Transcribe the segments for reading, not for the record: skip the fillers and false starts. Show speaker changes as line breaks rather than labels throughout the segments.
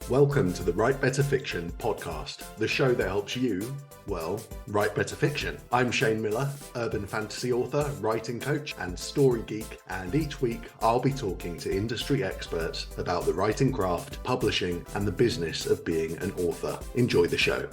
Welcome to the Write Better Fiction podcast, the show that helps you, well, write better fiction. I'm Shane Miller, urban fantasy author, writing coach, and story geek, and each week I'll be talking to industry experts about the writing craft, publishing, and the business of being an author. Enjoy the show.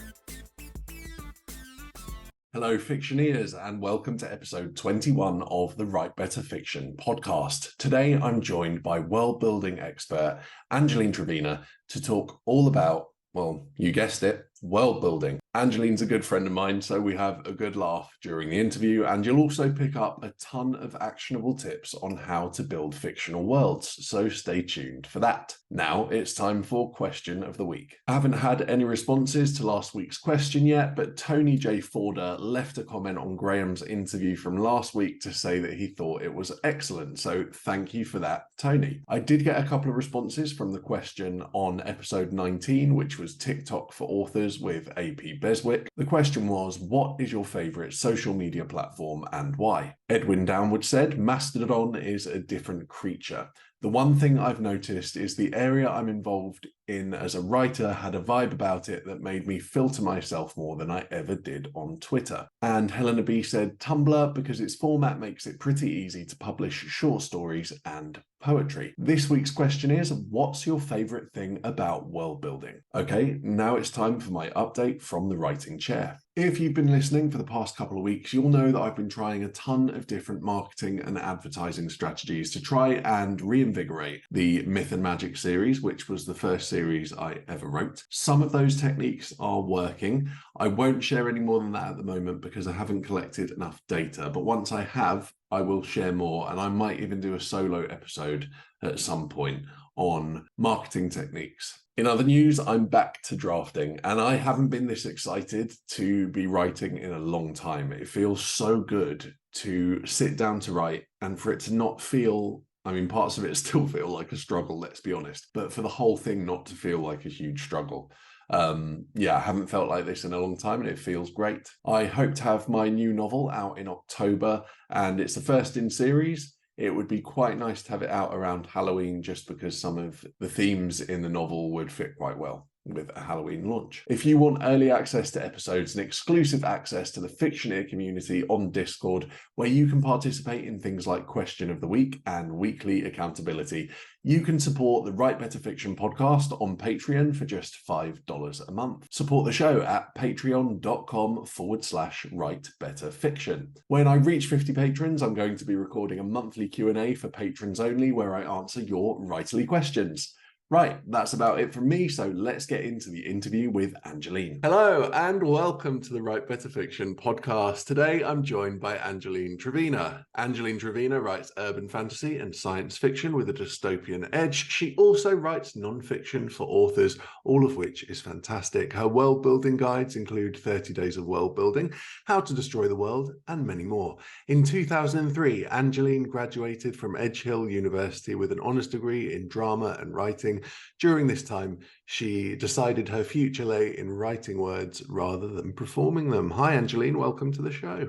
Hello, Fictioneers, and welcome to episode 21 of the Write Better Fiction podcast. Today, I'm joined by world-building expert Angeline Trevena to talk all about, well, you guessed it, world building. Angeline's a good friend of mine, so we have a good laugh during the interview, and you'll also pick up a ton of actionable tips on how to build fictional worlds, so stay tuned for that. Now it's time for question of the week. I haven't had any responses to last week's question yet, but Tony J. Forder left a comment on Graham's interview from last week to say that he thought it was excellent, so thank you for that, Tony. I did get a couple of responses from the question on episode 19, which was TikTok for Authors with AP Beswick. The question was, what is your favourite social media platform and why? Edwin Downward said, Mastodon is a different creature. The one thing I've noticed is the area I'm involved in as a writer had a vibe about it that made me filter myself more than I ever did on Twitter. And Helena B said Tumblr because its format makes it pretty easy to publish short stories and poetry. This week's question is, what's your favourite thing about world building? Okay, now it's time for my update from the writing chair. If you've been listening for the past couple of weeks, you'll know that I've been trying a ton of different marketing and advertising strategies to try and reinvigorate the Myth and Magic series, which was the first series I ever wrote. Some of those techniques are working. I won't share any more than that at the moment because I haven't collected enough data, but once I have, I will share more, and I might even do a solo episode at some point on marketing techniques. In other news, I'm back to drafting, and I haven't been this excited to be writing in a long time. It feels so good to sit down to write and for it to not feel, I mean, parts of it still feel like a struggle, let's be honest, but for the whole thing not to feel like a huge struggle. I haven't felt like this in a long time and it feels great. I hope to have my new novel out in October, and it's the first in series. It would be quite nice to have it out around Halloween just because some of the themes in the novel would fit quite well with a Halloween launch. If you want early access to episodes and exclusive access to the Fictioneer community on Discord, where you can participate in things like Question of the Week and weekly accountability, you can support the Write Better Fiction podcast on Patreon for just $5 a month. Support the show at patreon.com/writebetterfiction. When I reach 50 patrons, I'm going to be recording a monthly Q&A for patrons only where I answer your writerly questions. Right, that's about it from me, so let's get into the interview with Angeline. Hello, and welcome to the Write Better Fiction podcast. Today, I'm joined by Angeline Trevena. Angeline Trevena writes urban fantasy and science fiction with a dystopian edge. She also writes non-fiction for authors, all of which is fantastic. Her world-building guides include 30 Days of World Building, How to Destroy the World, and many more. In 2003, Angeline graduated from Edge Hill University with an honours degree in drama and writing. During this time, she decided her future lay in writing words rather than performing them. Hi, Angeline. Welcome to the show.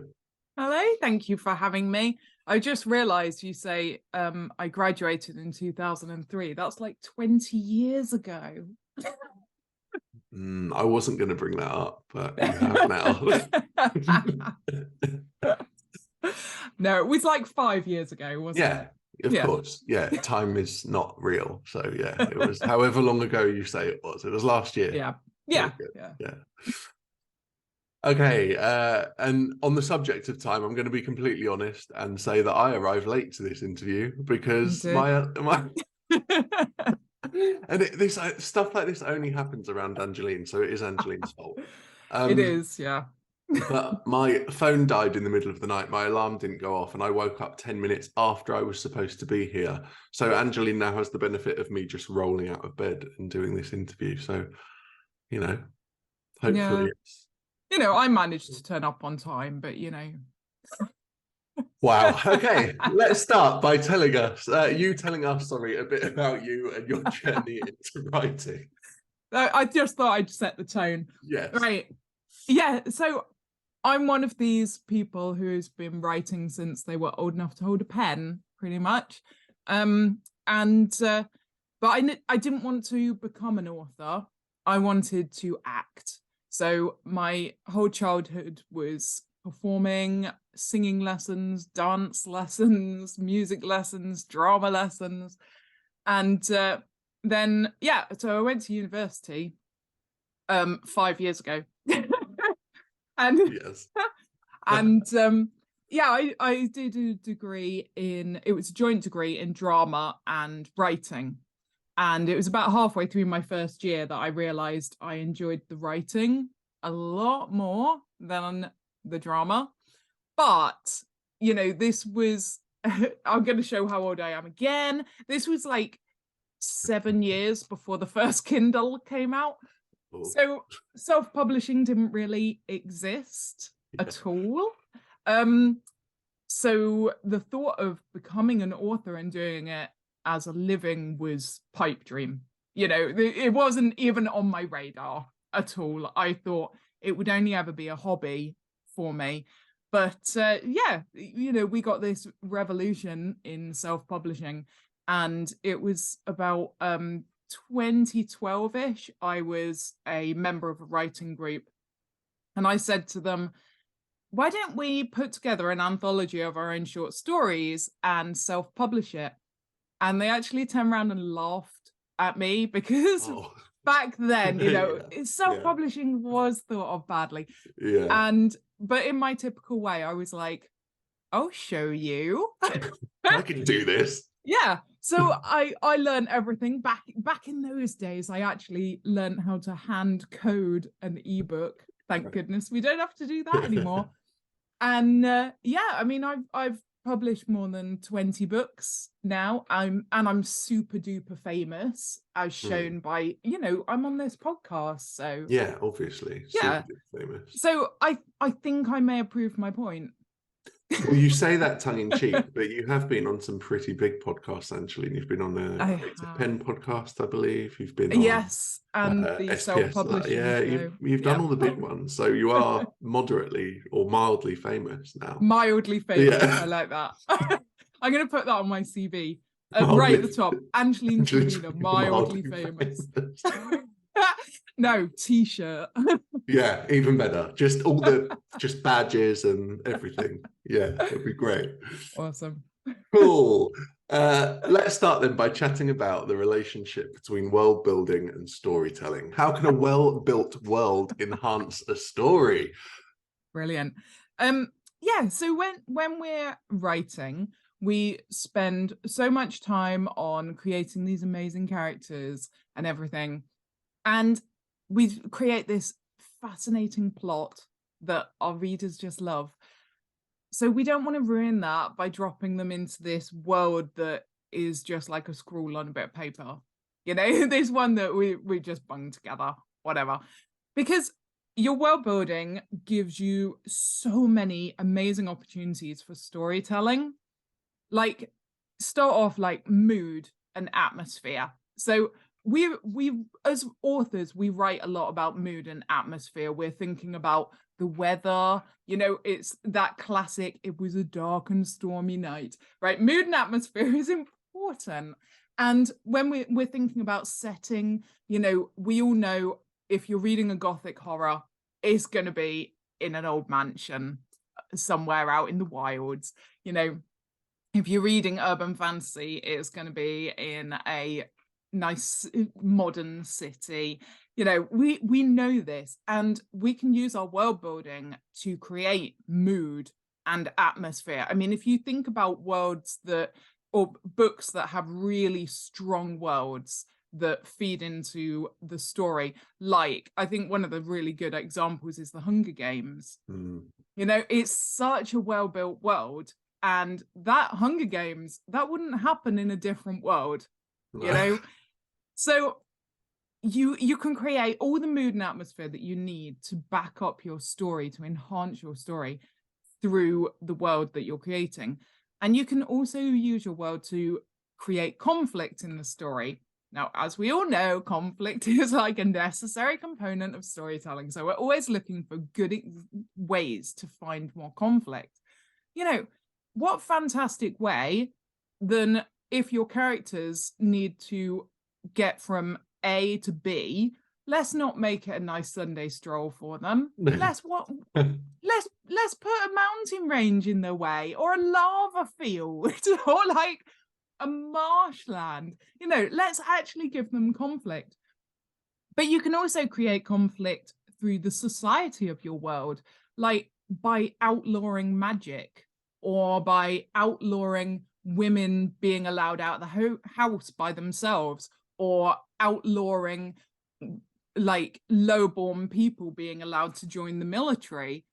Hello. Thank you for having me. I just realised you say I graduated in 2003. That's like 20 years ago.
I wasn't going to bring that up, but you have now.
No, it was like 5 years ago, wasn't it?
Of course. Yeah, time is not real. So yeah, it was however long ago you say it was. It was last year.
Yeah.
Okay, and on the subject of time, I'm going to be completely honest and say that I arrived late to this interview because this stuff like this only happens around Angeline, so it is Angeline's fault.
It is, yeah.
But my phone died in the middle of the night. My alarm didn't go off and I woke up 10 minutes after I was supposed to be here. So Angeline now has the benefit of me just rolling out of bed and doing this interview. So, hopefully it's...
I managed to turn up on time, but,
Wow. Okay, let's start by telling us a bit about you and your journey into writing.
I just thought I'd set the tone.
Yes.
Right. Yeah, so I'm one of these people who's been writing since they were old enough to hold a pen, pretty much. But But I didn't want to become an author. I wanted to act. So my whole childhood was performing, singing lessons, dance lessons, music lessons, drama lessons. And then, yeah, so I went to university 5 years ago. And
Yes.
and yeah, I did a degree it was a joint degree in drama and writing. And it was about halfway through my first year that I realized I enjoyed the writing a lot more than the drama. But, this was, I'm going to show how old I am again. This was like 7 years before the first Kindle came out.
Oh.
So self-publishing didn't really exist at all. So the thought of becoming an author and doing it as a living was pipe dream. It wasn't even on my radar at all. I thought it would only ever be a hobby for me. But yeah, we got this revolution in self-publishing, and it was about 2012-ish. I was a member of a writing group, and I said to them, why don't we put together an anthology of our own short stories and self-publish it? And they actually turned around and laughed at me because back then, self-publishing was thought of badly.
Yeah.
But in my typical way, I was like, I'll show you.
I can do this.
Yeah. So I learned everything back in those days. I actually learned how to hand code an ebook. Thank goodness we don't have to do that anymore. And yeah, I mean, I've published more than 20 books now. I'm super duper famous, as shown by, I'm on this podcast. So
yeah, obviously.
Yeah.
Super duper famous.
So I think I may have proved my point.
Well, you say that tongue in cheek, but you have been on some pretty big podcasts, Angeline. You've been on the Creative Pen podcast, I believe. You've been on
and the
SPS,
self-publishing show.
You've done all the big ones, so you are moderately or mildly famous now.
Mildly famous, yeah. I like that. I'm going to put that on my CV right at the top. Angeline Trevena, mildly famous. No, t-shirt.
Yeah, even better. Just all the badges and everything. Yeah, it'd be great.
Awesome.
Cool. Let's start then by chatting about the relationship between world building and storytelling. How can a well-built world enhance a story?
Brilliant. Yeah, so when we're writing, we spend so much time on creating these amazing characters and everything. And we create this fascinating plot that our readers just love. So we don't want to ruin that by dropping them into this world that is just like a scroll on a bit of paper. This one that we just bunged together, whatever. Because your world building gives you so many amazing opportunities for storytelling. Like, start off like mood and atmosphere. So we as authors, we write a lot about mood and atmosphere. We're thinking about the weather, it's that classic, it was a dark and stormy night, right? Mood and atmosphere is important. And when we're thinking about setting, we all know if you're reading a gothic horror, it's going to be in an old mansion somewhere out in the wilds. If you're reading urban fantasy, it's going to be in a nice modern city. We know this, and we can use our world building to create mood and atmosphere. I mean, if you think about worlds or books that have really strong worlds that feed into the story, like I think one of the really good examples is the Hunger Games. It's such a well-built world, and that Hunger Games, that wouldn't happen in a different world. So you can create all the mood and atmosphere that you need to back up your story, to enhance your story through the world that you're creating. And you can also use your world to create conflict in the story. Now, as we all know, conflict is like a necessary component of storytelling. So we're always looking for good ways to find more conflict. What fantastic way than if your characters need to get from A to B, let's not make it a nice Sunday stroll for them. Let's put a mountain range in their way, or a lava field, or like a marshland. Let's actually give them conflict. But you can also create conflict through the society of your world, like by outlawing magic, or by outlawing women being allowed out of the house by themselves, or outlawing like lowborn people being allowed to join the military.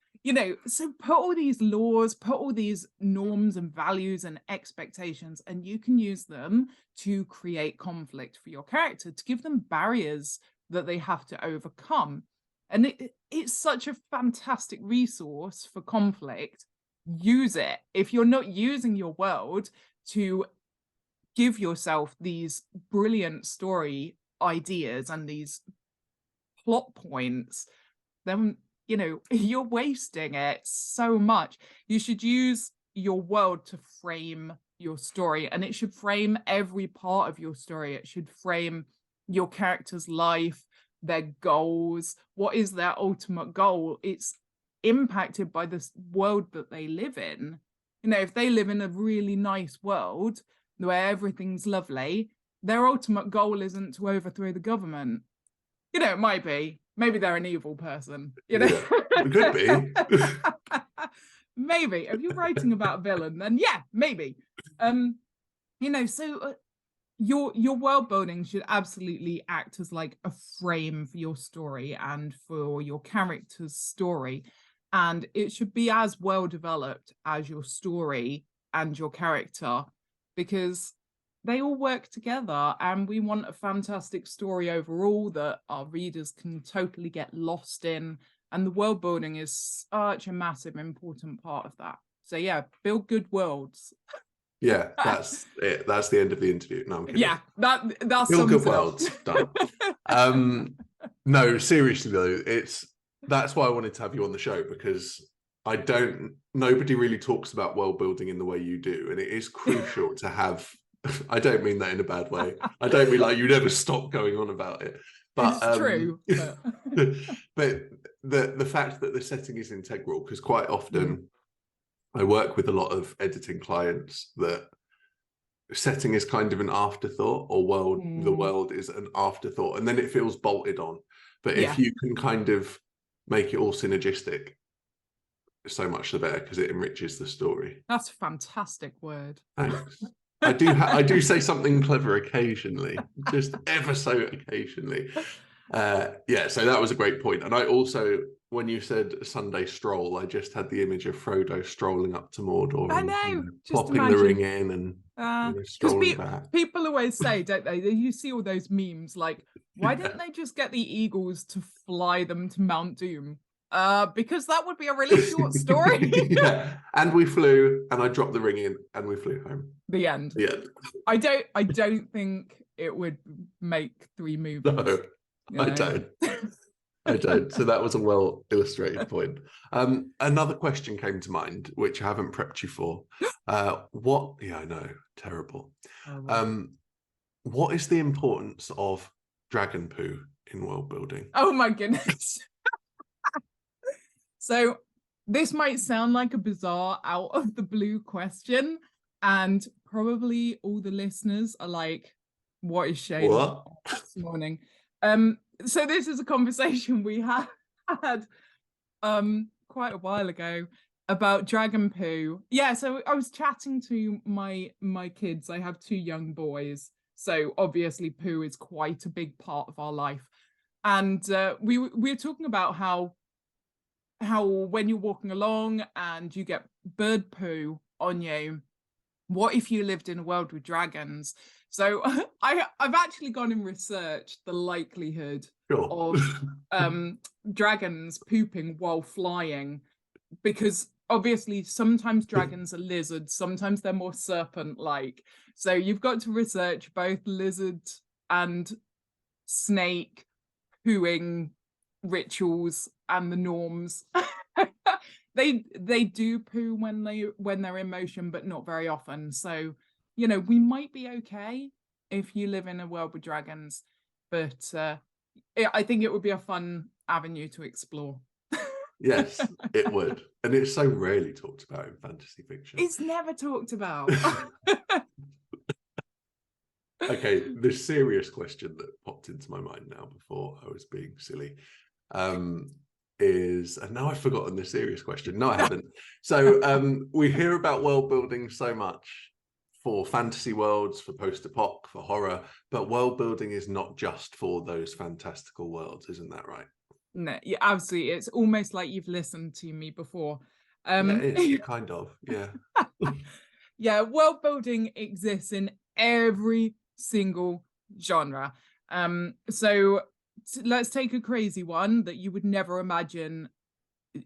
So put all these laws, put all these norms and values and expectations, and you can use them to create conflict for your character, to give them barriers that they have to overcome. And it's such a fantastic resource for conflict. Use it. If you're not using your world to give yourself these brilliant story ideas and these plot points, then you're wasting it so much. You should use your world to frame your story, and it should frame every part of your story. It should frame your character's life, their goals. What is their ultimate goal? It's impacted by the world that they live in. If they live in a really nice world where everything's lovely, their ultimate goal isn't to overthrow the government. It might be. Maybe they're an evil person.
Yeah, it could be.
Maybe. If you're writing about a villain, then yeah, maybe. So your world building should absolutely act as like a frame for your story and for your character's story. And it should be as well developed as your story and your character, because they all work together, and we want a fantastic story overall that our readers can totally get lost in. And the world building is such a massive, important part of that. So yeah, build good worlds.
Yeah, that's it. That's the end of the interview. No, I'm kidding.
Yeah, that's
build good worlds. Done. No, seriously though, that's why I wanted to have you on the show, because nobody really talks about world building in the way you do, and it is crucial to have. I don't mean that in a bad way. I don't mean like you never stop going on about it. But
it's true.
But the fact that the setting is integral, because quite often I work with a lot of editing clients that setting is kind of an afterthought, or the world is an afterthought, and then it feels bolted on. But if you can kind of make it all synergistic, so much the better, because it enriches the story.
That's a fantastic word.
Thanks. I do say something clever occasionally, just ever so occasionally. So that was a great point. And I also, when you said Sunday stroll, I just had the image of Frodo strolling up to Mordor.
I know.
Popping the ring in and strolling back.
People always say, don't they? You see all those memes like, why didn't they just get the eagles to fly them to Mount Doom? Because that would be a really short story.
And we flew, and I dropped the ring in, and we flew home.
The end. I don't think it would make 3 movies.
No, I don't. So that was a well illustrated point. Another question came to mind, which I haven't prepped you for. I know, terrible. What is the importance of dragon poo in world building?
Oh my goodness. So this might sound like a bizarre, out of the blue question, and probably all the listeners are like, what is Shane this morning? So this is a conversation we had quite a while ago about dragon poo. Yeah, so I was chatting to my kids. I have 2 young boys, so obviously poo is quite a big part of our life. And we were talking about how when you're walking along and you get bird poo on you, what if you lived in a world with dragons? So I've actually gone and researched the likelihood of dragons pooping while flying, because obviously sometimes dragons are lizards, sometimes they're more serpent-like. So you've got to research both lizard and snake pooing rituals and the norms. They do poo when they're in motion, but not very often. So we might be okay, if you live in a world with dragons, but I think it would be a fun avenue to explore.
Yes, it would. And it's so rarely talked about in fantasy fiction.
It's never talked about.
Okay, the serious question that popped into my mind now before I was being silly is, and now I've forgotten the serious question. No, I haven't. So we hear about world building so much for fantasy worlds, for post-apoc, for horror, but world building is not just for those fantastical worlds, isn't that right?
No, yeah, absolutely. It's almost like you've listened to me before.
Yeah, it is, kind of, yeah.
Yeah, world building exists in every single genre. So let's take a crazy one that you would never imagine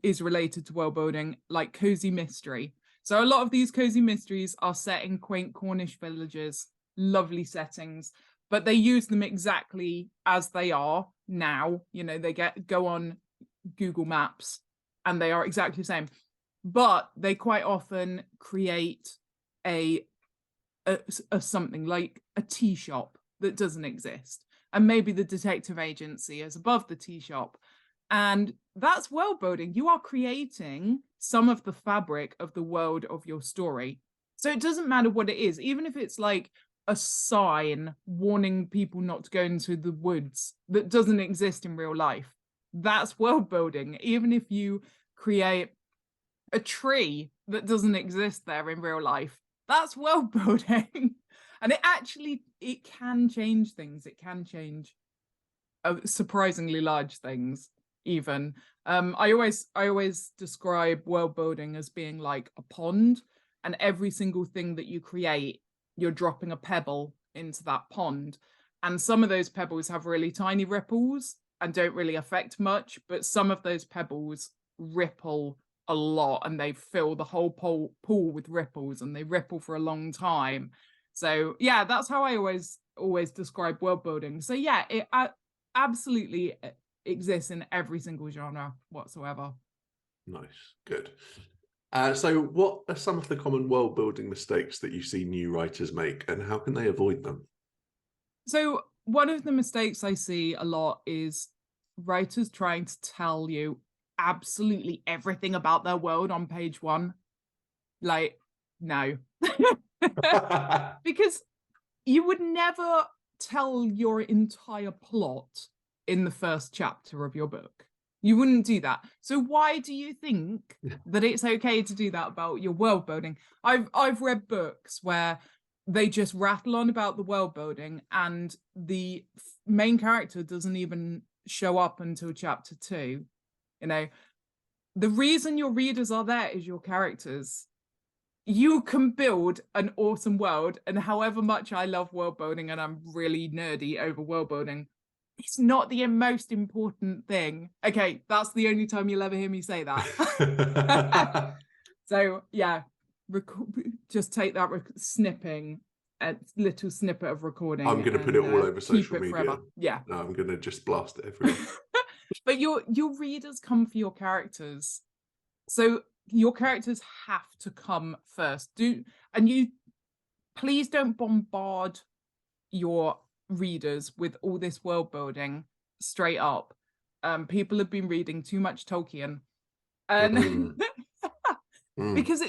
is related to world building, like cozy mystery. So a lot of these cozy mysteries are set in quaint Cornish villages, lovely settings, but they use them exactly as they are now. You know, they go on Google Maps and they are exactly the same, but they quite often create a something like a tea shop that doesn't exist, and maybe the detective agency is above the tea shop, and that's world building. You are creating some of the fabric of the world of your story. So it doesn't matter what it is, even if it's like a sign warning people not to go into the woods that doesn't exist in real life. That's world building. Even if you create a tree that doesn't exist there in real life, that's world building. And it can change things. It can change surprisingly large things even. I always describe world building as being like a pond, and every single thing that you create, you're dropping a pebble into that pond, and some of those pebbles have really tiny ripples and don't really affect much, but some of those pebbles ripple a lot and they fill the whole pool with ripples, and they ripple for a long time. So yeah, that's how I always describe world building. So yeah, it absolutely exists in every single genre whatsoever.
Nice, good. So what are some of the common world building mistakes that you see new writers make, and how can they avoid them?
So one of the mistakes I see a lot is writers trying to tell you absolutely everything about their world on page one. Like, no. Because you would never tell your entire plot in the first chapter of your book. You wouldn't do that. So why do you think that it's okay to do that about your world building? I've read books where they just rattle on about the world building and the main character doesn't even show up until chapter 2. You know, the reason your readers are there is your characters. You can build an awesome world, and however much I love world building and I'm really nerdy over world building, it's not the most important thing. Okay, that's the only time you'll ever hear me say that. So yeah, just take that snipping, a little snippet of recording.
I'm going to put it all over social media.
Forever. Yeah,
no, I'm going to just blast it everywhere.
But your readers come for your characters, so your characters have to come first. Please don't bombard your readers with all this world building straight up. People have been reading too much Tolkien, and because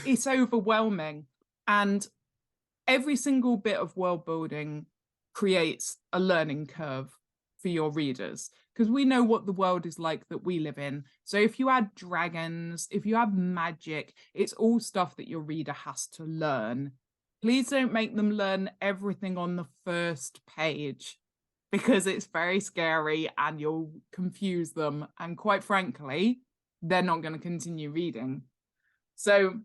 it's overwhelming, and every single bit of world building creates a learning curve for your readers, because we know what the world is like that we live in. So if you add dragons, if you add magic, it's all stuff that your reader has to learn. Please don't make them learn everything on the first page, because it's very scary and you'll confuse them. And quite frankly, they're not going to continue reading. So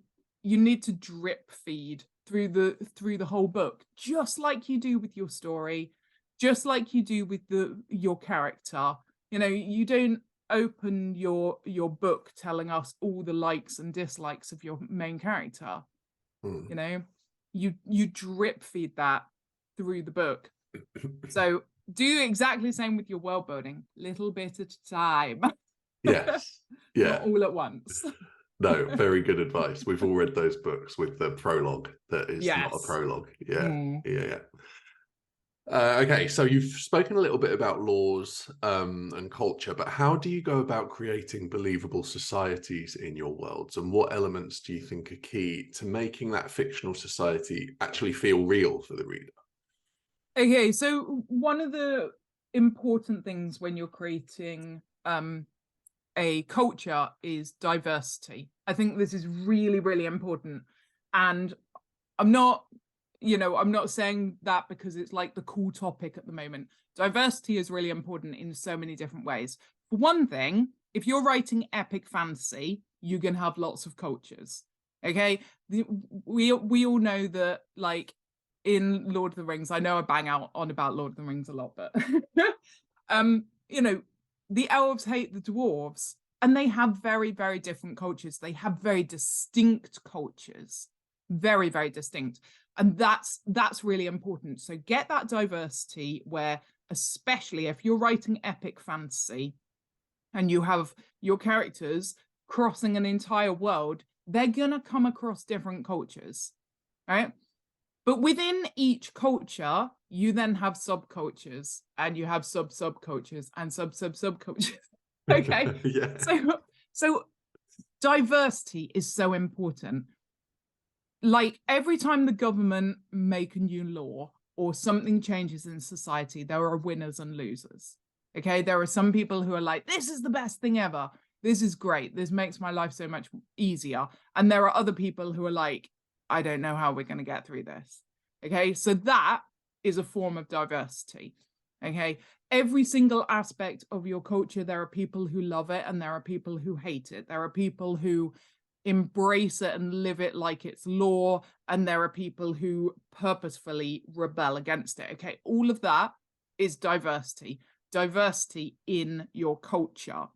you need to drip feed through the whole book, just like you do with your story, just like you do with your character. You know, you don't open your book telling us all the likes and dislikes of your main character. You know, you drip feed that through the book. So do exactly the same with your world building, little bit at a time.
Yes, yeah,
not all at once.
No, very good advice. We've all read those books with the prologue that is not a prologue. Yeah. Okay, so you've spoken a little bit about laws and culture, but how do you go about creating believable societies in your worlds, and what elements do you think are key to making that fictional society actually feel real for the reader?
Okay, so one of the important things when you're creating a culture is diversity. I think this is really, really important. And I'm not, I'm not saying that because it's like the cool topic at the moment. Diversity is really important in so many different ways. For one thing, if you're writing epic fantasy, you can have lots of cultures. Okay. We all know that, like, in Lord of the Rings, I know I bang out on about Lord of the Rings a lot, but you know, the elves hate the dwarves, and they have very, very different cultures. They have very distinct cultures, very, very distinct. And that's really important. So get that diversity where, especially if you're writing epic fantasy and you have your characters crossing an entire world, they're gonna come across different cultures, right? But within each culture, you then have subcultures, and you have subcultures and subcultures. Okay.
Yeah.
So diversity is so important. Like, every time the government make a new law or something changes in society, there are winners and losers. Okay. There are some people who are like, this is the best thing ever. This is great. This makes my life so much easier. And there are other people who are like, I don't know how we're going to get through this. Okay. So that is a form of diversity. Okay. Every single aspect of your culture, there are people who love it and there are people who hate it. There are people who embrace it and live it like it's law, and there are people who purposefully rebel against it. Okay. All of that is diversity. Diversity in your culture.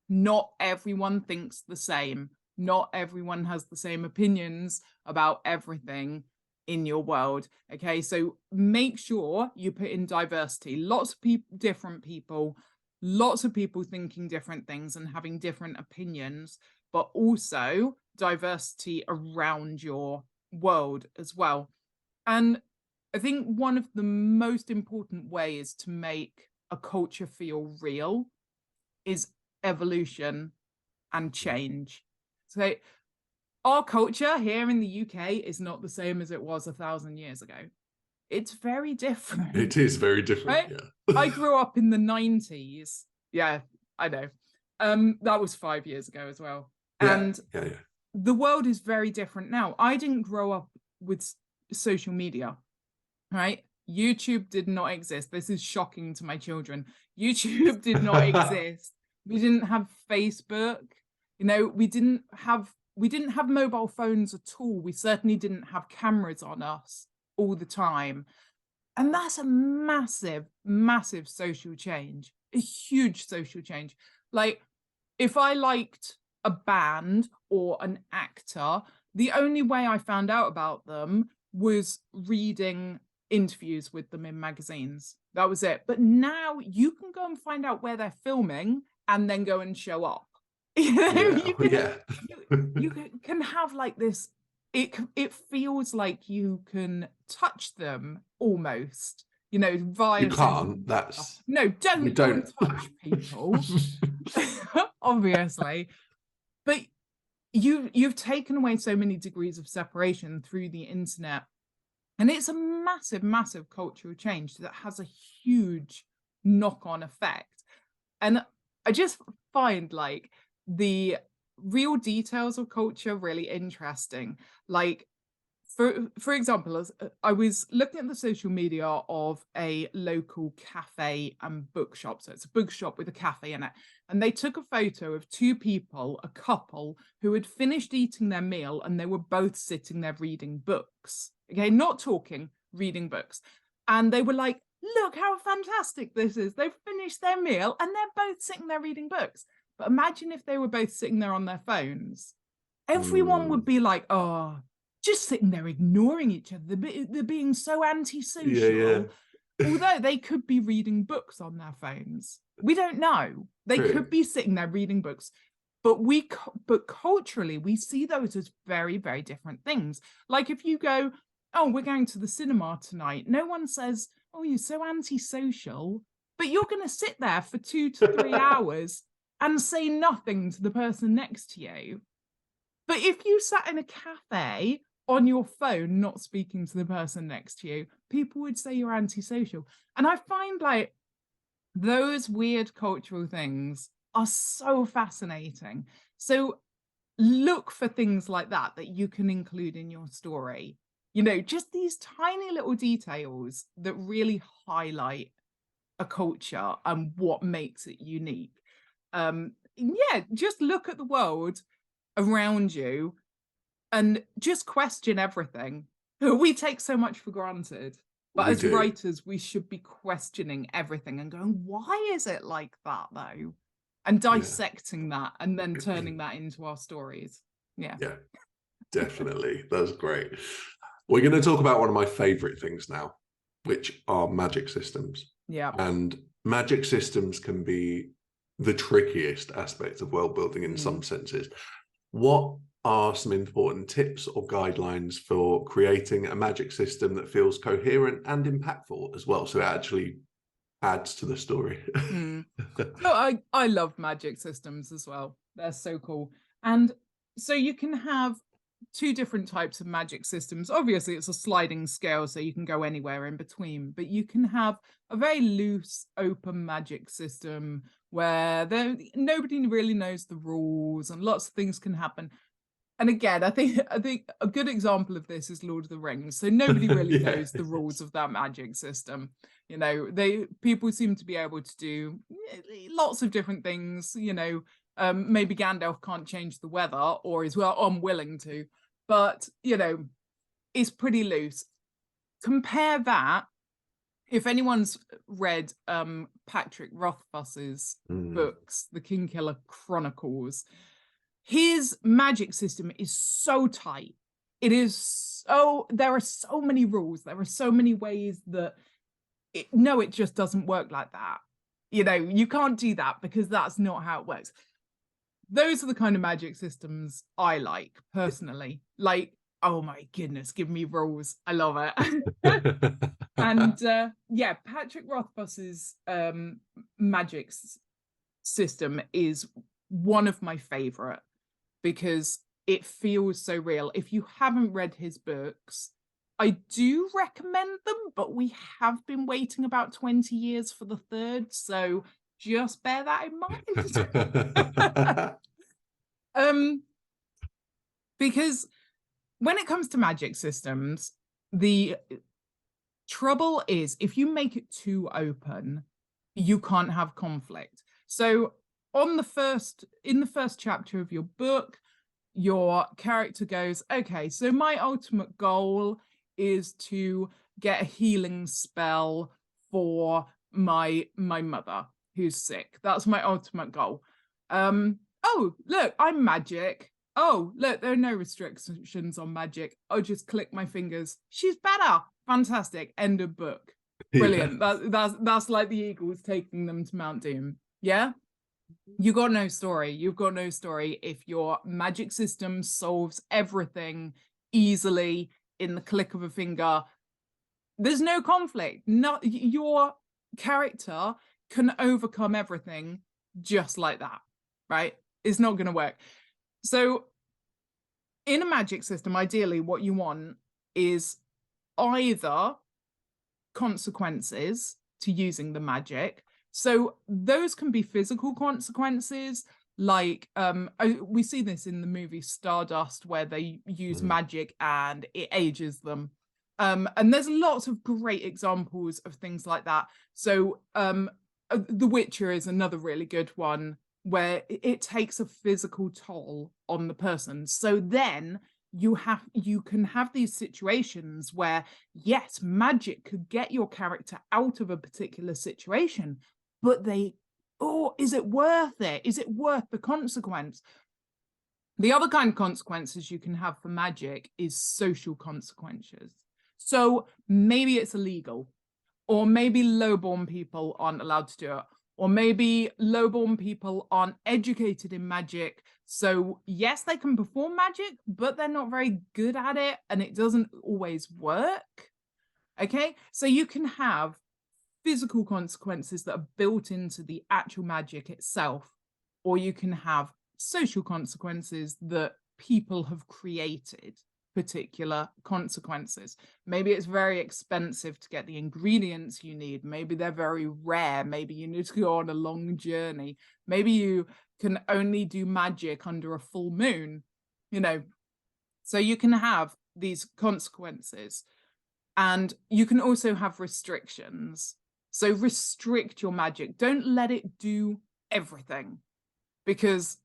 Not everyone thinks the same. Not everyone has the same opinions about everything in your world. Okay, so make sure you put in diversity. Lots of different people, lots of people thinking different things and having different opinions, but also diversity around your world as well. And I think one of the most important ways to make a culture feel real is evolution and change. So our culture here in the UK is not the same as it was 1,000 years ago. It's very different.
It is very different,
Right?
yeah.
I grew up in the 90s. Yeah, I know. That was 5 years ago as well.
Yeah,
And
yeah.
the world is very different now. I didn't grow up with social media, right? YouTube did not exist. This is shocking to my children. YouTube did not exist. We didn't have Facebook. We didn't have mobile phones at all. We certainly didn't have cameras on us all the time. And that's a massive, massive social change, a huge social change. Like, if I liked a band or an actor, the only way I found out about them was reading interviews with them in magazines. That was it. But now you can go and find out where they're filming and then go and show up. You can have like this. It feels like you can touch them almost, via
You can't. That's
no, don't go and touch people, obviously. But you've taken away so many degrees of separation through the internet. And it's a massive, massive cultural change that has a huge knock-on effect. And I just find, like, the real details of culture really interesting. Like, for example, as I was looking at the social media of a local cafe and bookshop. So it's a bookshop with a cafe in it. And they took a photo of two people, a couple, who had finished eating their meal and they were both sitting there reading books. Okay, not talking, reading books. And they were like, look how fantastic this is. They've finished their meal and they're both sitting there reading books. But imagine if they were both sitting there on their phones. Everyone would be like, oh, just sitting there ignoring each other. They're being so antisocial.
Yeah.
Although they could be reading books on their phones. We don't know. They
True.
could be sitting there reading books. But culturally, we see those as very, very different things. Like, if you go, oh, we're going to the cinema tonight, no one says, oh, you're so antisocial, but you're going to sit there for 2 to 3 hours and say nothing to the person next to you. But if you sat in a cafe on your phone, not speaking to the person next to you, people would say you're antisocial. And I find like those weird cultural things are so fascinating. So look for things like that you can include in your story. You know, just these tiny little details that really highlight a culture and what makes it unique. Yeah, just look at the world around you and just question everything. We take so much for granted. But
We
as
do.
writers, we should be questioning everything and going, why is it like that though? And
Yeah.
dissecting that and then turning that into our stories. Yeah.
Yeah, definitely. That's great. We're going to talk about one of my favorite things now, which are magic systems.
Yeah.
And magic systems can be the trickiest aspect of world building in some senses. What are some important tips or guidelines for creating a magic system that feels coherent and impactful as well, so it actually adds to the story?
No, I love magic systems as well. They're so cool. And so you can have 2 different types of magic systems. Obviously, it's a sliding scale, so you can go anywhere in between, but you can have a very loose, open magic system where nobody really knows the rules and lots of things can happen. And again, I think a good example of this is Lord of the Rings. So nobody really knows the rules of that magic system. You know, people seem to be able to do lots of different things. You know, maybe Gandalf can't change the weather or is unwilling to, but you know, it's pretty loose. Compare that. If anyone's read Patrick Rothfuss's books, The Kingkiller Chronicles, his magic system is so tight. It is so, there are so many rules. There are so many ways that it just doesn't work like that. You know, you can't do that because that's not how it works. Those are the kind of magic systems I like personally. Like, oh my goodness, give me rules. I love it. And yeah, Patrick Rothfuss's magic system is one of my favorite because it feels so real. If you haven't read his books, I do recommend them, but we have been waiting about 20 years for the third, so just bear that in mind. Because when it comes to magic systems, the trouble is if you make it too open, you can't have conflict. So in the first chapter of your book, your character goes, okay, so my ultimate goal is to get a healing spell for my mother who's sick. That's my ultimate goal. Oh, look, I'm magic. Oh, look, there are no restrictions on magic. I'll just click my fingers. She's better. Fantastic. End of book. Brilliant. Yeah. That's like the Eagles taking them to Mount Doom. Yeah? You got no story. You've got no story if your magic system solves everything easily in the click of a finger. There's no conflict. Not your character can overcome everything just like that, right? It's not going to work. So in a magic system, ideally what you want is either consequences to using the magic. So those can be physical consequences, like we see this in the movie Stardust, where they use magic and it ages them. And there's lots of great examples of things like that. So The Witcher is another really good one where it takes a physical toll on the person. So then you can have these situations where, yes, magic could get your character out of a particular situation, but is it worth it? Is it worth the consequence? The other kind of consequences you can have for magic is social consequences. So maybe it's illegal, or maybe lowborn people aren't allowed to do it, or maybe lowborn people aren't educated in magic. So yes, they can perform magic, but they're not very good at it and it doesn't always work. Okay, so you can have physical consequences that are built into the actual magic itself, or you can have social consequences that people have created particular consequences. Maybe it's very expensive to get the ingredients you need. Maybe they're very rare. Maybe you need to go on a long journey. Maybe you can only do magic under a full moon, you know. So you can have these consequences, and you can also have restrictions. So restrict your magic. Don't let it do everything, because,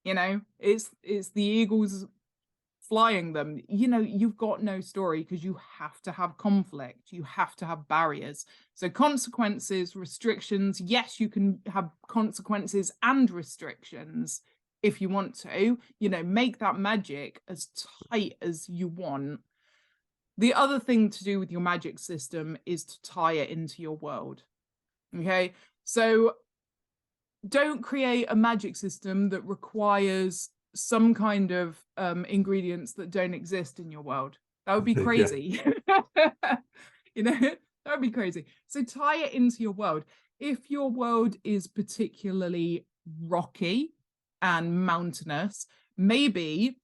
you know, it's the eagles flying them. You know, you've got no story because you have to have conflict. You have to have barriers. So consequences, restrictions. Yes, you can have consequences and restrictions if you want to. You know, make that magic as tight as you want. The other thing to do with your magic system is to tie it into your world. Okay, so don't create a magic system that requires some kind of ingredients that don't exist in your world. That would be crazy. You know, that would be crazy. So tie it into your world. If your world is particularly rocky and mountainous, maybe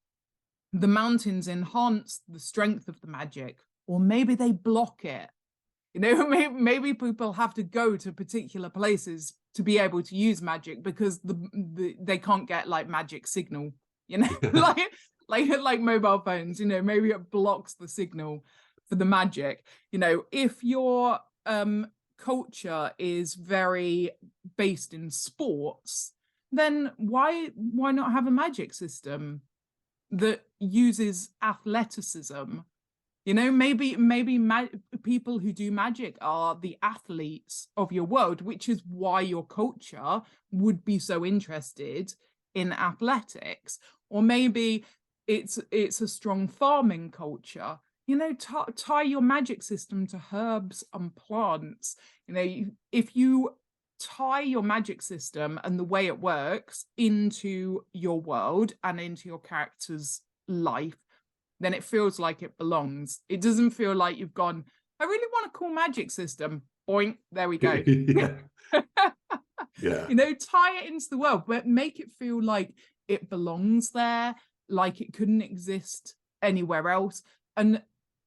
the mountains enhance the strength of the magic, or maybe they block it. You know, maybe people have to go to particular places to be able to use magic because they can't get like magic signal, you know, like mobile phones, you know, maybe it blocks the signal for the magic. You know, if your culture is very based in sports, then why not have a magic system that uses athleticism? You know, maybe people who do magic are the athletes of your world, which is why your culture would be so interested in athletics. Or maybe it's a strong farming culture. You know, tie your magic system to herbs and plants. You know, if you tie your magic system and the way it works into your world and into your character's life, then it feels like it belongs. It doesn't feel like you've gone, I really want a cool magic system. Boink, there we go.
Yeah. Yeah.
You know, tie it into the world, but make it feel like it belongs there, like it couldn't exist anywhere else. And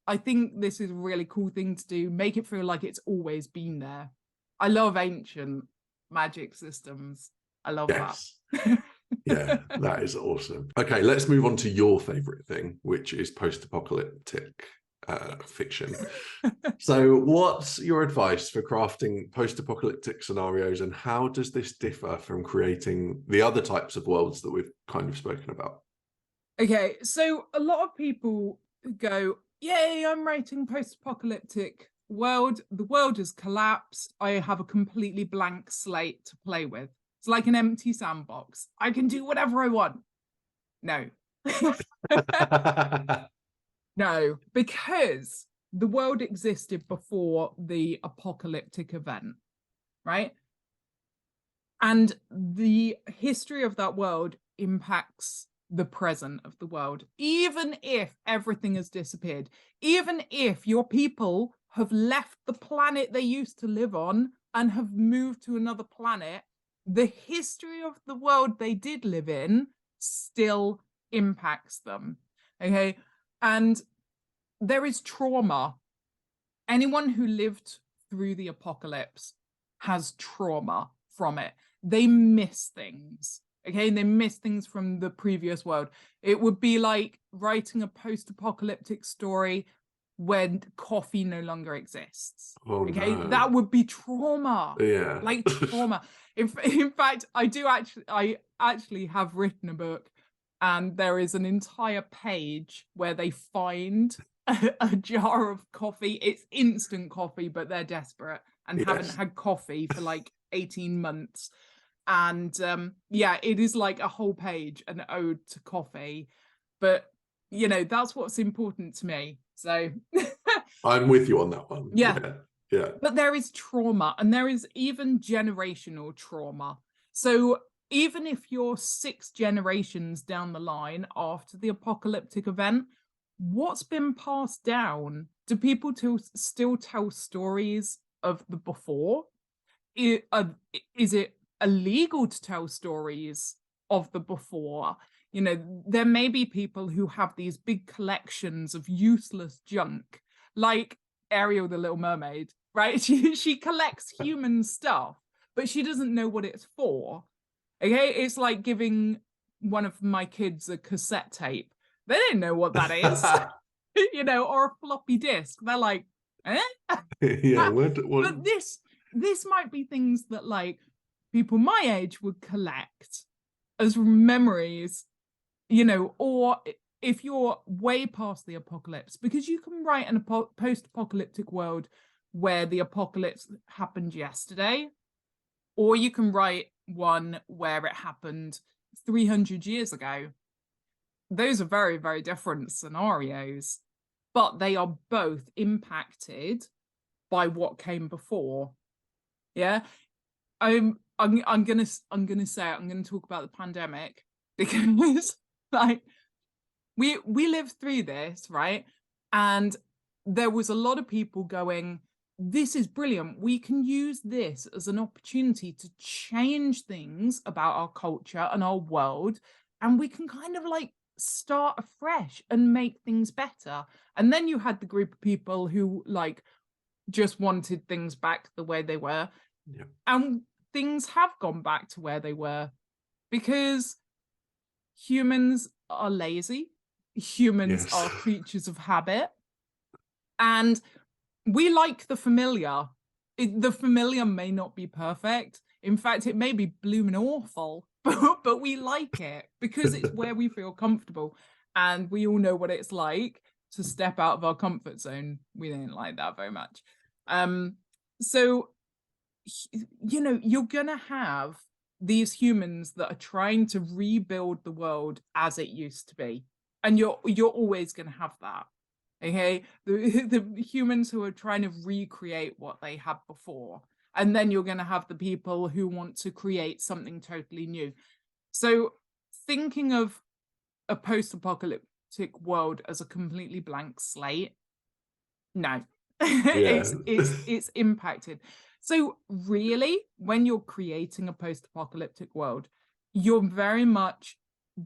I think this is a really cool thing to do. Make it feel like it's always been there. I love ancient magic systems. I love that.
Yeah, that is awesome. Okay, let's move on to your favorite thing, which is post-apocalyptic fiction. So what's your advice for crafting post-apocalyptic scenarios, and how does this differ from creating the other types of worlds that we've kind of spoken about?
Okay, so a lot of people go, yay, I'm writing post-apocalyptic world. The world has collapsed. I have a completely blank slate to play with. It's like an empty sandbox. I can do whatever I want. No. No, because the world existed before the apocalyptic event, right? And the history of that world impacts the present of the world. Even if everything has disappeared, even if your people have left the planet they used to live on and have moved to another planet, the history of the world they did live in still impacts them. Okay. And there is trauma. Anyone who lived through the apocalypse has trauma from it. They miss things. Okay. They miss things from the previous world. It would be like writing a post-apocalyptic story when coffee no longer exists.
Oh,
okay,
no.
That would be trauma.
Yeah.
Like trauma. In fact, I actually have written a book, and there is an entire page where they find a jar of coffee. It's instant coffee, but they're desperate and haven't had coffee for like 18 months. And yeah, it is like a whole page, an ode to coffee. But you know, that's what's important to me. So
I'm with you on that one.
Yeah.
Yeah.
But there is trauma, and there is even generational trauma. So even if you're 6 generations down the line after the apocalyptic event, what's been passed down do people still tell stories of the before? Is it illegal to tell stories of the before? You know, there may be people who have these big collections of useless junk, like Ariel the Little Mermaid, right? She collects human stuff, but she doesn't know what it's for. Okay, it's like giving one of my kids a cassette tape. They didn't know what that is, you know, or a floppy disk. They're like, eh?
Yeah,
But this might be things that like people my age would collect as memories, you know, or if you're way past the apocalypse, because you can write in a post-apocalyptic world where the apocalypse happened yesterday, or you can write one where it happened 300 years ago. Those are very, very different scenarios, but they are both impacted by what came before. Yeah. I'm gonna say it. I'm gonna talk about the pandemic because like we lived through this, right? And there was a lot of people going, this is brilliant. We can use this as an opportunity to change things about our culture and our world. And we can kind of like start afresh and make things better. And then you had the group of people who like just wanted things back the way they were.
Yeah.
And things have gone back to where they were because humans are lazy. Humans are creatures of habit. And we like the familiar. The familiar may not be perfect. In fact, it may be blooming awful, but we like it because it's where we feel comfortable. And we all know what it's like to step out of our comfort zone. We didn't like that very much. So, you know, you're going to have these humans that are trying to rebuild the world as it used to be. And you're always going to have that. Okay, the humans who are trying to recreate what they had before, and then you're going to have the people who want to create something totally new. So thinking of a post-apocalyptic world as a completely blank slate, no. It's impacted. So really, when you're creating a post-apocalyptic world, you're very much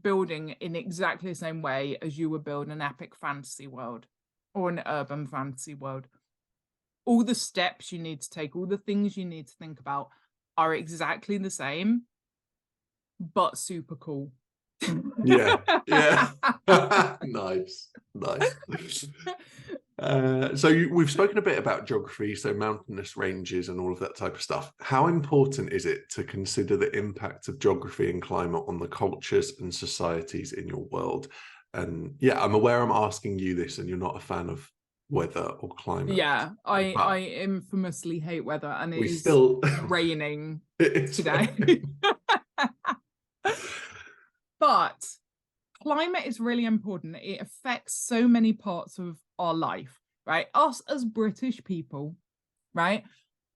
building in exactly the same way as you would build an epic fantasy world or an urban fantasy world. All the steps you need to take, all the things you need to think about are exactly the same, but super cool.
Yeah. Nice. So we've spoken a bit about geography, so mountainous ranges and all of that type of stuff. How important is it to consider the impact of geography and climate on the cultures and societies in your world? And yeah, I'm aware I'm asking you this and you're not a fan of weather or climate.
Yeah, I infamously hate weather, and it is raining today. But climate is really important. It affects so many parts of our life, right? Us as British people, right?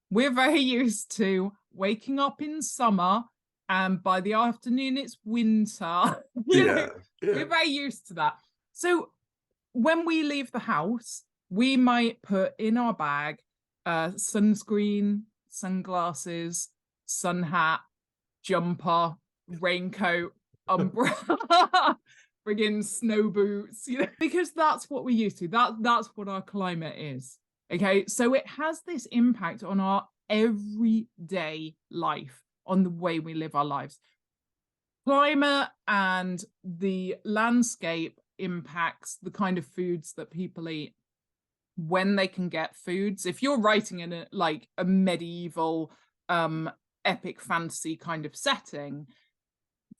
We're very used to waking up in summer and by the afternoon it's winter. We're very used to that. So when we leave the house, we might put in our bag sunscreen, sunglasses, sun hat, jumper, raincoat, umbrella, friggin' snow boots, you know, because that's what we're used to. That's what our climate is. Okay, so it has this impact on our everyday life, on the way we live our lives. Climate and the landscape impacts the kind of foods that people eat, when they can get foods. If you're writing in a medieval epic fantasy kind of setting,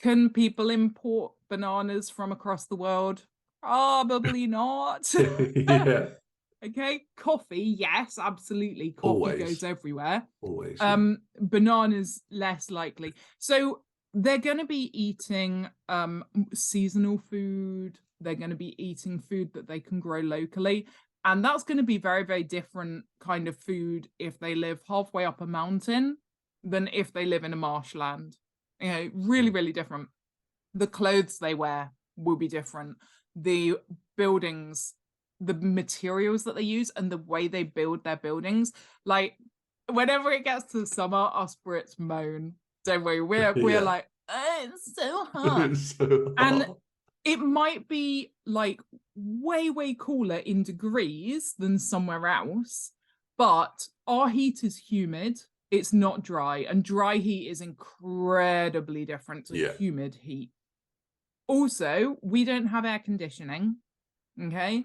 can people import bananas from across the world? Probably not.
Yeah.
Okay, coffee, yes, absolutely. Coffee goes everywhere.
Always.
Bananas, less likely. So they're going to be eating seasonal food. They're going to be eating food that they can grow locally. And that's going to be very, very different kind of food if they live halfway up a mountain than if they live in a marshland. You know, really, really different. The clothes they wear will be different. The buildings the materials that they use and the way they build their buildings. Like whenever it gets to the summer, us Brits moan, don't we? We're
Yeah.
like, oh, it's so hot.
It's so
And
hot.
it might be like way cooler in degrees than somewhere else, but our heat is humid. It's not dry, and dry heat is incredibly different to
Yeah.
humid heat. Also, we don't have air conditioning, okay?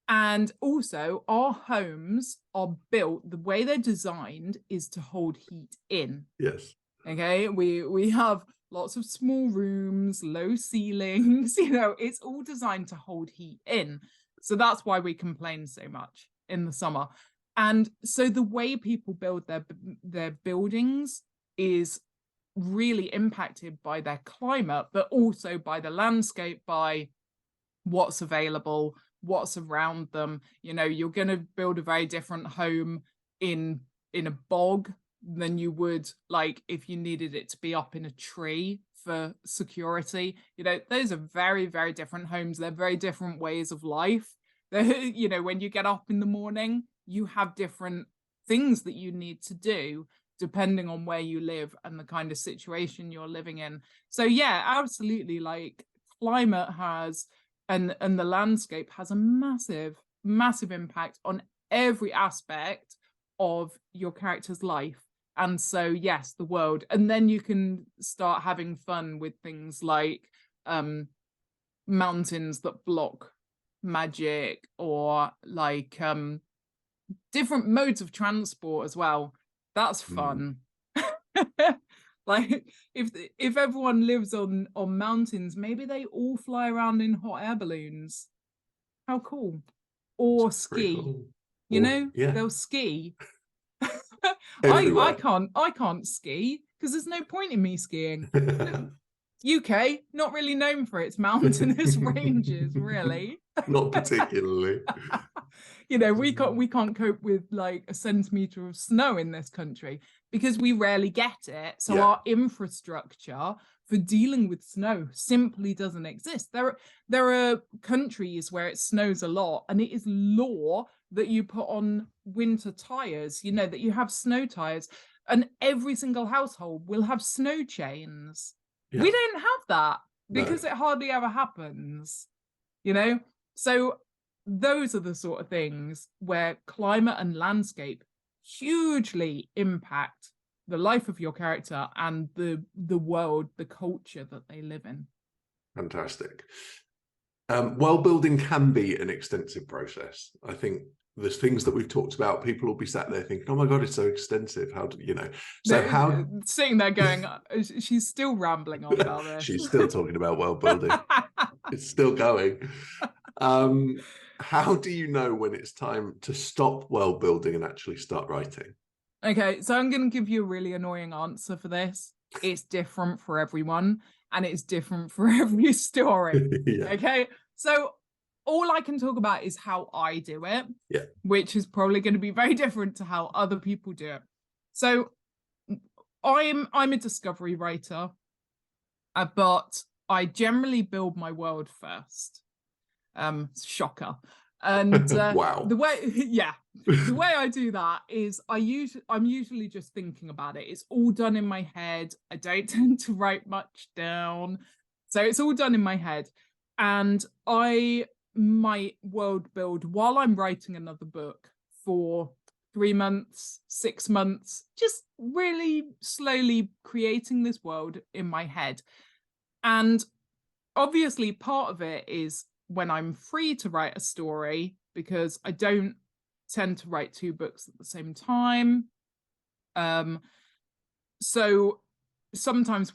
And also, our homes are built, the way they're designed is to hold heat in,
Yes.
okay? We have lots of small rooms, low ceilings, it's all designed to hold heat in. So that's why we complain so much in the summer. And so the way people build their buildings is really impacted by their climate, but also by the landscape, by what's available, what's around them. You're going to build a very different home in a bog than you would like if you needed it to be up in a tree for security. Those are very, very different homes. They're very different ways of life. When you get up in the morning, you have different things that you need to do depending on where you live and the kind of situation you're living in. So yeah, absolutely, like climate has and the landscape has a massive impact on every aspect of your character's life. And so yes, the world. And then you can start having fun with things like mountains that block magic, or like different modes of transport as well. That's fun. Like if everyone lives on mountains, maybe they all fly around in hot air balloons. How cool. Or ski.
Cool.
Yeah. They'll ski. I can't ski because there's no point in me skiing. UK, not really known for its mountainous ranges, really.
Not particularly.
We can't cope with like a centimeter of snow in this country because we rarely get it. So our infrastructure for dealing with snow simply doesn't exist. There are countries where it snows a lot, and it is law that you put on winter tires, that you have snow tires, and every single household will have snow chains. Yeah. We don't have that because it hardly ever happens, So those are the sort of things where climate and landscape hugely impact the life of your character and the world, the culture that they live in.
Fantastic. World building can be an extensive process. I think there's things that we've talked about. People will be sat there thinking, "Oh my god, it's so extensive." How do you know? So how
sitting there going, "She's still rambling on about this.
She's still talking about world building. It's still going." How do you know when it's time to stop world building and actually start writing?
Okay, so I'm going to give you a really annoying answer for this. It's different for everyone, and it's different for every story. Yeah. Okay, so all I can talk about is how I do it, which is probably going to be very different to how other people do it. So I'm a discovery writer, but I generally build my world first. Shocker. And
wow.
The way I do that is I'm usually just thinking about it. It's all done in my head. I don't tend to write much down, so it's all done in my head. And I might world build while I'm writing another book for 3 months, 6 months, just really slowly creating this world in my head. And obviously part of it is when I'm free to write a story, because I don't tend to write 2 books at the same time. So sometimes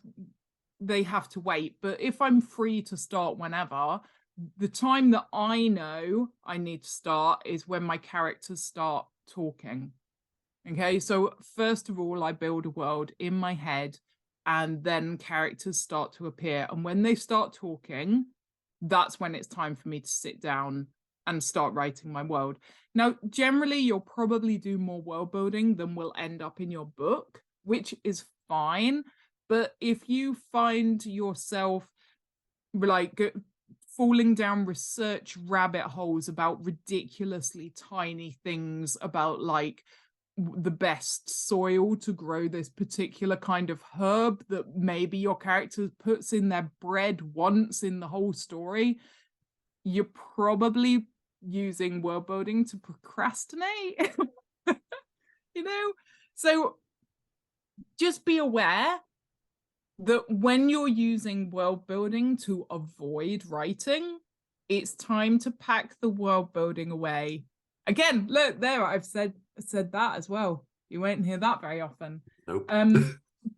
they have to wait, but if I'm free to start whenever, the time that I know I need to start is when my characters start talking. Okay, so first of all, I build a world in my head, and then characters start to appear. And when they start talking, that's when it's time for me to sit down and start writing my world. Now, generally, you'll probably do more world building than will end up in your book, which is fine. But if you find yourself like falling down research rabbit holes about ridiculously tiny things about like the best soil to grow this particular kind of herb that maybe your character puts in their bread once in the whole story, you're probably using world building to procrastinate. You know, so just be aware that when you're using world building to avoid writing, it's time to pack the world building away. Again, look there, I've said that as well. You won't hear that very often.
Nope.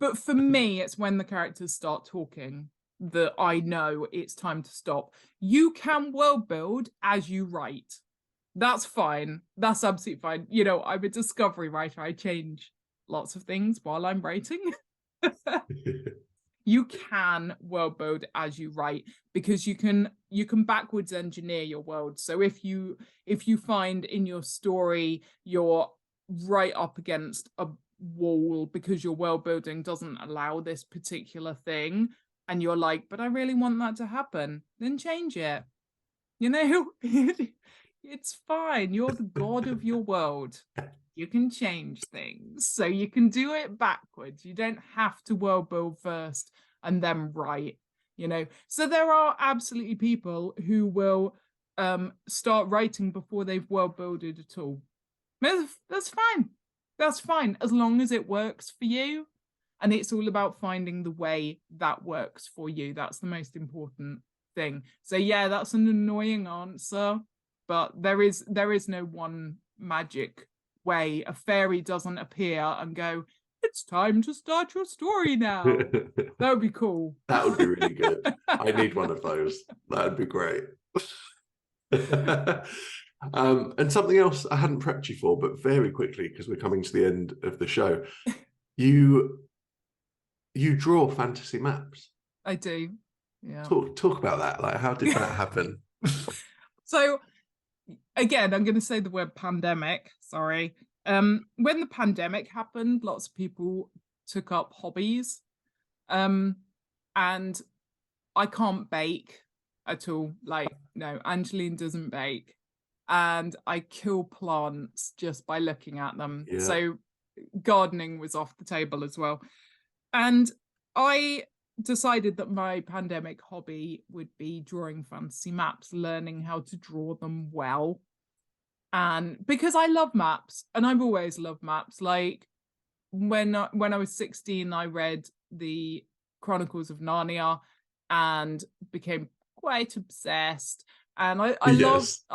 But for me, it's when the characters start talking that I know it's time to stop. You can world build as you write. That's fine. That's absolutely fine. You know, I'm a discovery writer. I change lots of things while I'm writing. You can world build as you write, because you can backwards engineer your world. So if you find in your story you're right up against a wall because your world building doesn't allow this particular thing, and you're like, but I really want that to happen, then change it. You know, it's fine. You're the god of your world. You can change things. So you can do it backwards. You don't have to world build first and then write, you know. So there are absolutely people who will start writing before they've world builded at all. That's fine. That's fine, as long as it works for you. And it's all about finding the way that works for you. That's the most important thing. So yeah, that's an annoying answer, but there is no one magic way. A fairy doesn't appear and go, it's time to start your story now. That would be cool.
That would be really good. I need one of those. That would be great. And something else I hadn't prepped you for, but very quickly, because we're coming to the end of the show, you draw fantasy maps.
I do. Yeah.
Talk about that. Like, how did that happen?
So again, I'm going to say the word pandemic. Sorry. When the pandemic happened, lots of people took up hobbies. And I can't bake at all. Like, no, Angeline doesn't bake. And I kill plants just by looking at them.
Yeah.
So gardening was off the table as well. And I decided that my pandemic hobby would be drawing fantasy maps, learning how to draw them well. And because I love maps, and I've always loved maps. Like when I was 16, I read the Chronicles of Narnia and became quite obsessed. And I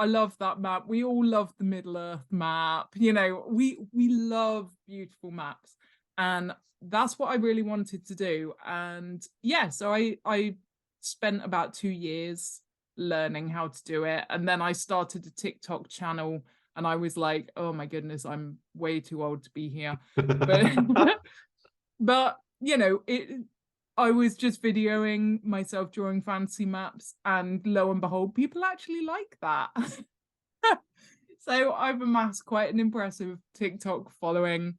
love that map. We all love the Middle Earth map. You know, we love beautiful maps. And that's what I really wanted to do. And yeah, so I spent about 2 years learning how to do it. And then I started a TikTok channel, and I was like, oh my goodness, I'm way too old to be here. But you know, I was just videoing myself drawing fantasy maps, and lo and behold, people actually like that. So I've amassed quite an impressive TikTok following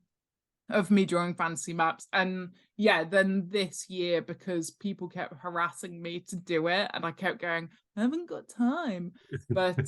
of me drawing fantasy maps. And yeah, then this year, because people kept harassing me to do it, and I kept going, I haven't got time. But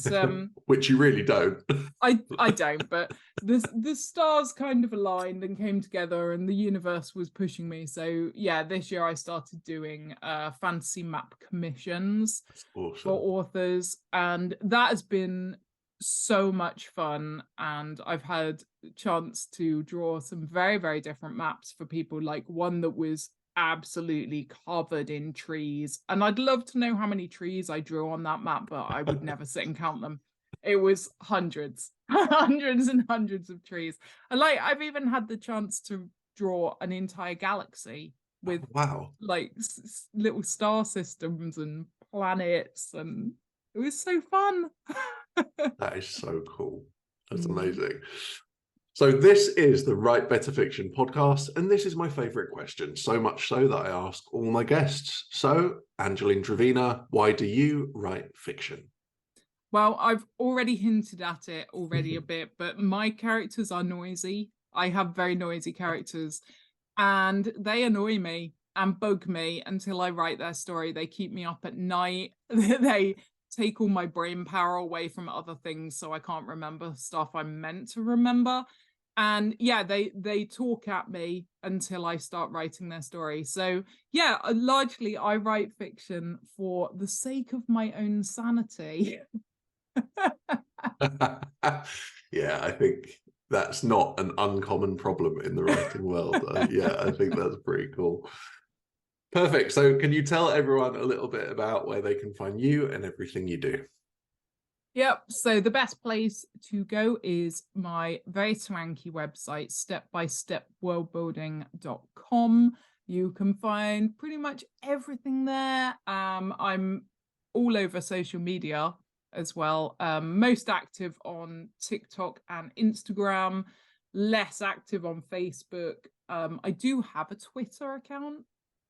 which you really don't.
I don't, but the stars kind of aligned and came together, and the universe was pushing me. So yeah, this year I started doing fantasy map commissions for authors, and that has been so much fun. And I've had a chance to draw some very, very different maps for people, like one that was absolutely covered in trees, and I'd love to know how many trees I drew on that map, but I would never sit and count them. It was hundreds and hundreds of trees. And like, I've even had the chance to draw an entire galaxy with like little star systems and planets, and it was so fun.
That is so cool. That's amazing. So this is the Write Better Fiction podcast, and this is my favorite question, so much so that I ask all my guests. So, Angeline Trevena, why do you write fiction?
Well, I've already hinted at it already a bit, but my characters are noisy. I have very noisy characters, and they annoy me and bug me until I write their story. They keep me up at night. take all my brain power away from other things, so I can't remember stuff I'm meant to remember. And yeah, they talk at me until I start writing their story. So yeah, largely I write fiction for the sake of my own sanity.
Yeah, I think that's not an uncommon problem in the writing world. Yeah, I think that's pretty cool. Perfect. So can you tell everyone a little bit about where they can find you and everything you do?
Yep. So the best place to go is my very swanky website, stepbystepworldbuilding.com. You can find pretty much everything there. I'm all over social media as well. Most active on TikTok and Instagram, less active on Facebook. I do have a Twitter account,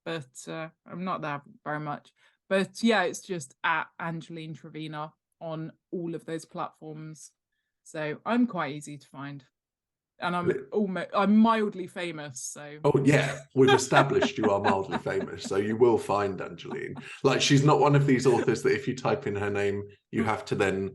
but I'm not there very much. But yeah, it's just at Angeline Trevena on all of those platforms. So I'm quite easy to find. And I'm mildly famous. So
oh yeah, we've established you are mildly famous, so you will find Angeline. Like, she's not one of these authors that if you type in her name, you have to then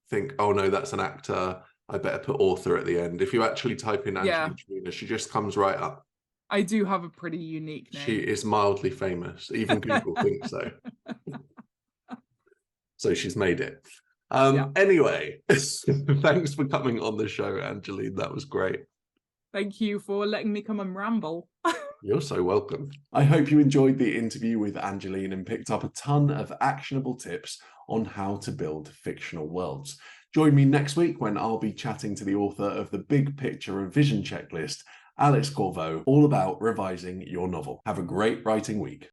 think, oh no, that's an actor, I better put author at the end. If you actually type in Angeline Trevena, she just comes right up.
I do have a pretty unique name.
She is mildly famous. Even Google thinks so. So she's made it. Anyway, thanks for coming on the show, Angeline. That was great.
Thank you for letting me come and ramble.
You're so welcome. I hope you enjoyed the interview with Angeline and picked up a ton of actionable tips on how to build fictional worlds. Join me next week when I'll be chatting to the author of the Big Picture and Vision Checklist, Alex Corveau, all about revising your novel. Have a great writing week.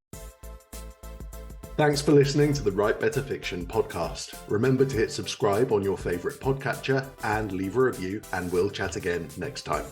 Thanks for listening to the Write Better Fiction podcast. Remember to hit subscribe on your favourite podcatcher and leave a review, and we'll chat again next time.